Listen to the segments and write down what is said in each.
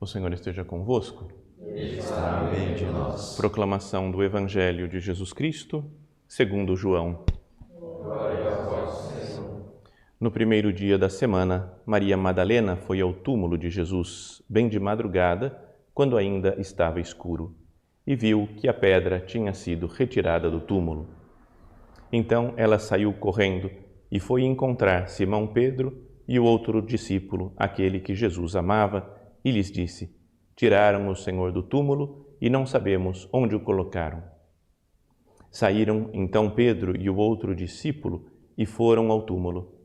O Senhor esteja convosco. Ele está no meio de nós. Proclamação do Evangelho de Jesus Cristo, segundo João. Glória a vós, Senhor. No primeiro dia da semana, Maria Madalena foi ao túmulo de Jesus, bem de madrugada, quando ainda estava escuro, e viu que a pedra tinha sido retirada do túmulo. Então ela saiu correndo e foi encontrar Simão Pedro e o outro discípulo, aquele que Jesus amava, e lhes disse: Tiraram o Senhor do túmulo e não sabemos onde o colocaram. Saíram então Pedro e o outro discípulo e foram ao túmulo.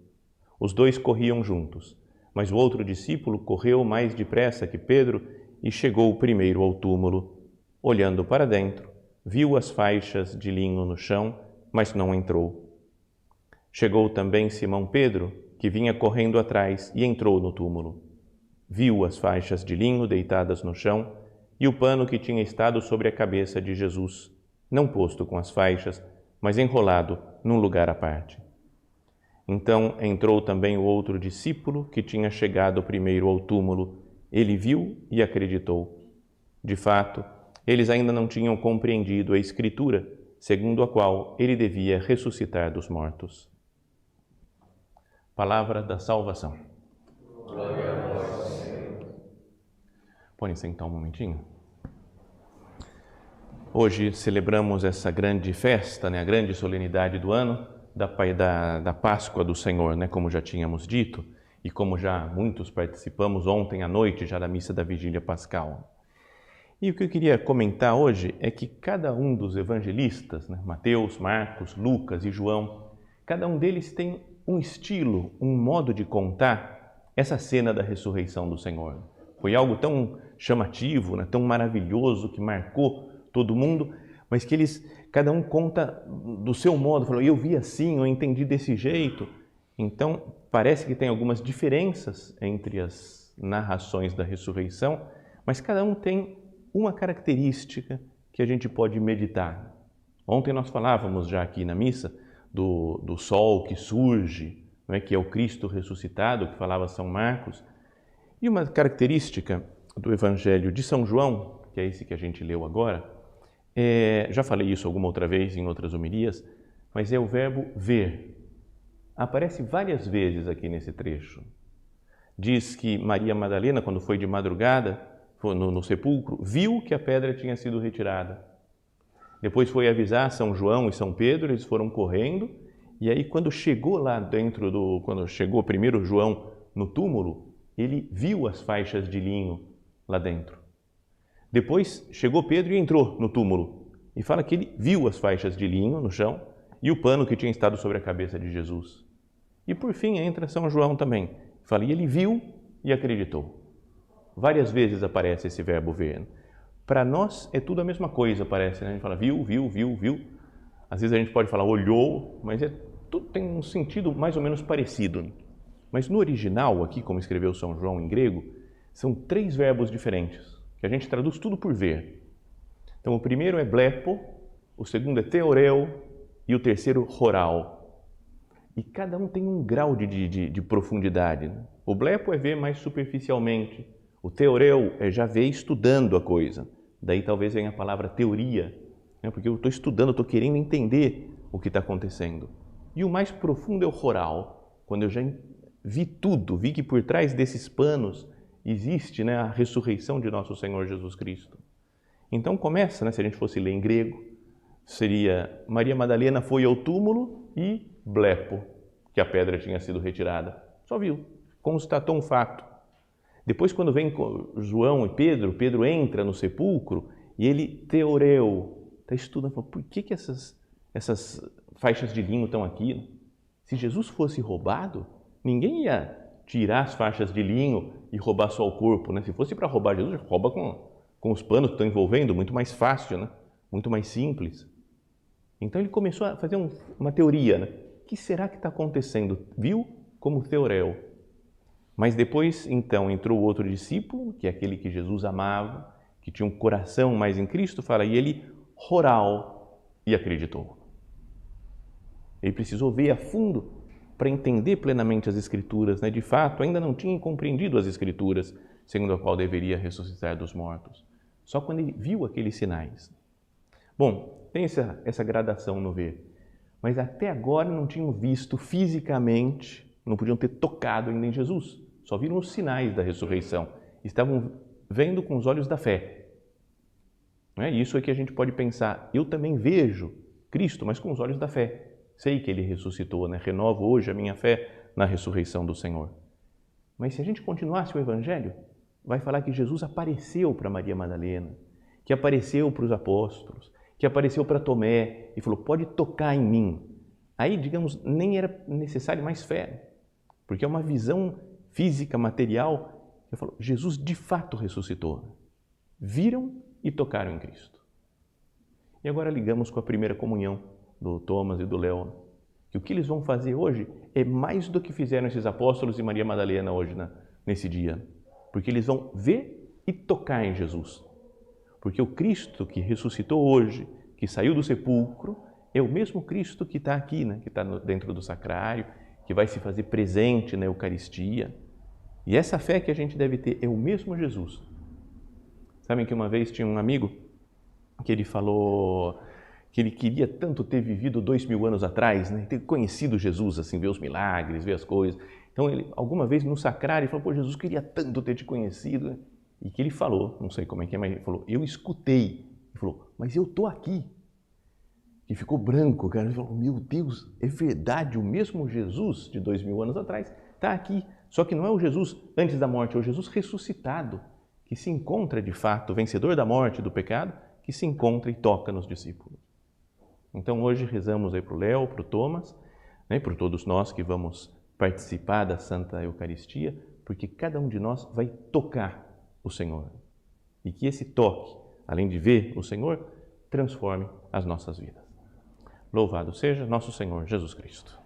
Os dois corriam juntos, mas o outro discípulo correu mais depressa que Pedro e chegou primeiro ao túmulo. Olhando para dentro, viu as faixas de linho no chão, mas não entrou. Chegou também Simão Pedro, que vinha correndo atrás, e entrou no túmulo. Viu as faixas de linho deitadas no chão e o pano que tinha estado sobre a cabeça de Jesus, não posto com as faixas, mas enrolado num lugar à parte. Então entrou também o outro discípulo que tinha chegado primeiro ao túmulo. Ele viu e acreditou. De fato, eles ainda não tinham compreendido a Escritura, segundo a qual ele devia ressuscitar dos mortos. Palavra da salvação. Glória a vós, Senhor. Podem-se sentar um momentinho. Hoje celebramos essa grande festa, a grande solenidade do ano, da Páscoa do Senhor, como já tínhamos dito, e como já muitos participamos ontem à noite, já da missa da Vigília Pascal. E o que eu queria comentar hoje é que cada um dos evangelistas, Mateus, Marcos, Lucas e João, cada um deles tem um estilo, um modo de contar essa cena da ressurreição do Senhor. Foi algo tão chamativo, tão maravilhoso, que marcou todo mundo, mas que cada um conta do seu modo, falou, eu vi assim, eu entendi desse jeito. Então, parece que tem algumas diferenças entre as narrações da ressurreição, mas cada um tem uma característica que a gente pode meditar. Ontem nós falávamos já aqui na missa do sol que surge, que é o Cristo ressuscitado, que falava São Marcos. E uma característica do Evangelho de São João, que é esse que a gente leu agora, já falei isso alguma outra vez em outras homilias, mas é o verbo ver. Aparece várias vezes aqui nesse trecho. Diz que Maria Madalena, quando foi de madrugada, foi no sepulcro, viu que a pedra tinha sido retirada. Depois foi avisar São João e São Pedro, eles foram correndo, e aí quando chegou lá dentro quando chegou primeiro João no túmulo, ele viu as faixas de linho lá dentro. Depois chegou Pedro e entrou no túmulo, e fala que ele viu as faixas de linho no chão e o pano que tinha estado sobre a cabeça de Jesus. E por fim entra São João também, fala, e ele viu e acreditou. Várias vezes aparece esse verbo ver. Para nós é tudo a mesma coisa, parece, A gente fala viu. Às vezes a gente pode falar olhou, mas tudo tem um sentido mais ou menos parecido. Mas no original, aqui como escreveu São João em grego, são 3 verbos diferentes, que a gente traduz tudo por ver. Então o primeiro é blepo, o segundo é theoreo e o terceiro horal. E cada um tem um grau de profundidade. O blepo é ver mais superficialmente, o theoreo é já ver estudando a coisa. Daí talvez venha a palavra teoria, porque eu estou estudando, estou querendo entender o que está acontecendo. E o mais profundo é o horal, quando eu já vi tudo, vi que por trás desses panos existe a ressurreição de nosso Senhor Jesus Cristo. Então começa, se a gente fosse ler em grego, seria Maria Madalena foi ao túmulo e blepo, que a pedra tinha sido retirada. Só viu, constatou um fato. Depois, quando vem João e Pedro entra no sepulcro e ele theoreu, está estudando, fala, por que essas faixas de linho estão aqui? Se Jesus fosse roubado, ninguém ia tirar as faixas de linho e roubar só o corpo. Se fosse para roubar Jesus, rouba com os panos que estão envolvendo, muito mais fácil, muito mais simples. Então ele começou a fazer uma teoria. O que será que está acontecendo? Viu como theoreu. Mas depois, então, entrou outro discípulo, que é aquele que Jesus amava, que tinha um coração mais em Cristo, e ele oral e acreditou. Ele precisou ver a fundo para entender plenamente as Escrituras. De fato, ainda não tinha compreendido as Escrituras, segundo a qual deveria ressuscitar dos mortos. Só quando ele viu aqueles sinais. Bom, tem essa gradação no ver. Mas até agora não tinham visto fisicamente, não podiam ter tocado ainda em Jesus. Só viram os sinais da ressurreição. Estavam vendo com os olhos da fé. Isso é que a gente pode pensar. Eu também vejo Cristo, mas com os olhos da fé. Sei que Ele ressuscitou, Renovo hoje a minha fé na ressurreição do Senhor. Mas se a gente continuasse o Evangelho, vai falar que Jesus apareceu para Maria Madalena, que apareceu para os apóstolos, que apareceu para Tomé e falou, pode tocar em mim. Aí, digamos, nem era necessário mais fé, porque é uma visão física, material, que falou, Jesus de fato ressuscitou. Viram e tocaram em Cristo. E agora ligamos com a primeira comunhão do Thomas e do Léo, que o que eles vão fazer hoje é mais do que fizeram esses apóstolos e Maria Madalena hoje, nesse dia, porque eles vão ver e tocar em Jesus. Porque o Cristo que ressuscitou hoje, que saiu do sepulcro, é o mesmo Cristo que está aqui, que está dentro do sacrário, que vai se fazer presente na Eucaristia. E essa fé que a gente deve ter é o mesmo Jesus. Sabem que uma vez tinha um amigo que ele falou que ele queria tanto ter vivido 2000 anos atrás, ter conhecido Jesus, assim, ver os milagres, ver as coisas. Então, ele, alguma vez no sacrário, ele falou, pô, Jesus, queria tanto ter te conhecido. E que ele falou, não sei como é que é, mas ele falou, eu escutei. Ele falou, mas eu estou aqui. E ficou branco, cara. Ele falou, meu Deus, é verdade, o mesmo Jesus de 2000 anos atrás está aqui. Só que não é o Jesus antes da morte, é o Jesus ressuscitado, que se encontra de fato, vencedor da morte e do pecado, que se encontra e toca nos discípulos. Então hoje rezamos aí para o Léo, para o Thomas, por todos nós que vamos participar da Santa Eucaristia, porque cada um de nós vai tocar o Senhor. E que esse toque, além de ver o Senhor, transforme as nossas vidas. Louvado seja nosso Senhor Jesus Cristo.